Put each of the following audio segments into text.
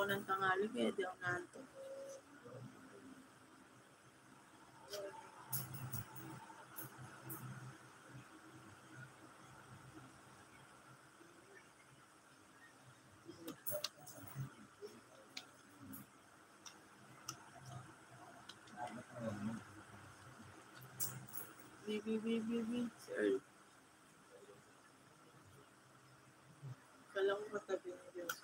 ng tanghali kaya di ako naantok. Baby, sir. Kala ko katabi ni Diyos.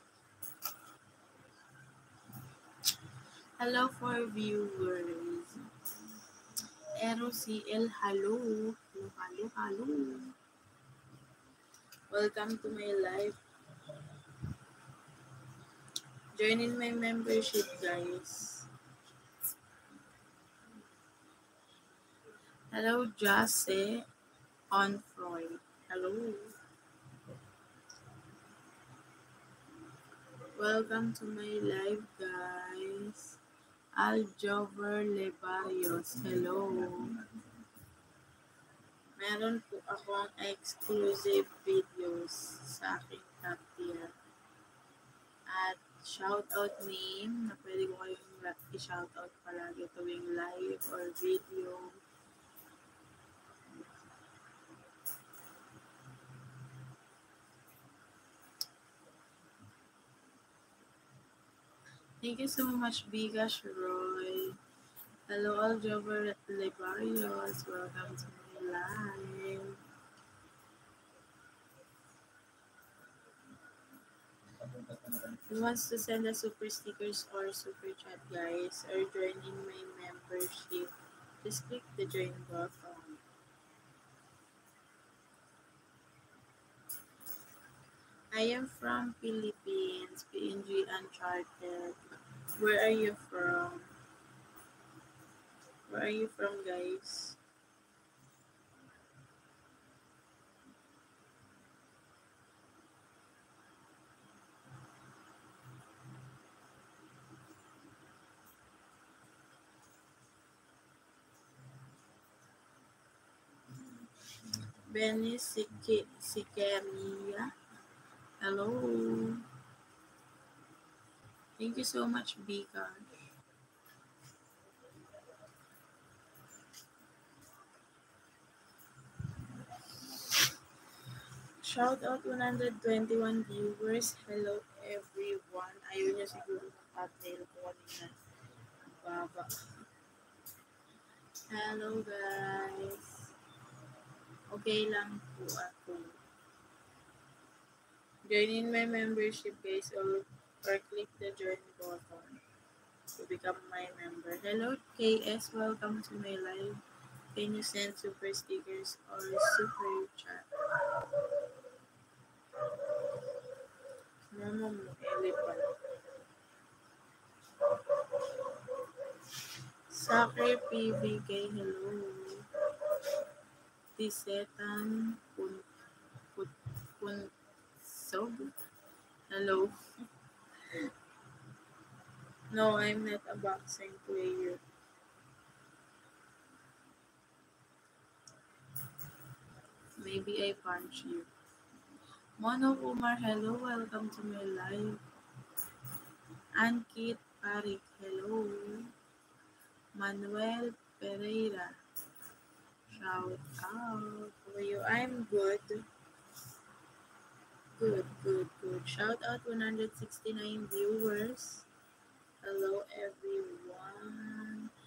Hello for viewers. ROCL, hello. Hello. Welcome to my live. Join in my membership, guys. Hello, Jase on Freud. Hello. Welcome to my live, guys. Aljover Lebayos. Hello. Meron po akong exclusive videos sa aking top tier. At shoutout name na pwede ko kayong i-shoutout palagi tuwing live or video. Thank you so much, Bigash Roy. Hello, Aljover Lebarios. Welcome to my live. Who wants to send a super stickers or super chat, guys, or joining my membership, just click the join button. I am from Philippines, PNG Uncharted. Where are you from? Where are you from, guys? Benny Sikeria. Hello. Thank you so much, Bika. Shout out 121 viewers. Hello everyone. Ayun niya siguro ng thumbnail ko kanina. Baba. Hello guys. Okay lang po ako. Join in my membership, guys, or click the join button to become my member. Hello KS, welcome to my live. Can you send super stickers or super chat? Momo mo, elephant. Soccer PVK, hello. Tisetan Punsog, hello. No, I'm not a boxing player. Maybe I punch you. Mono Kumar, hello. Welcome to my live. Ankit Parik, hello. Manuel Pereira, shout out. How are you? I'm good. Good. Shout out 169 viewers.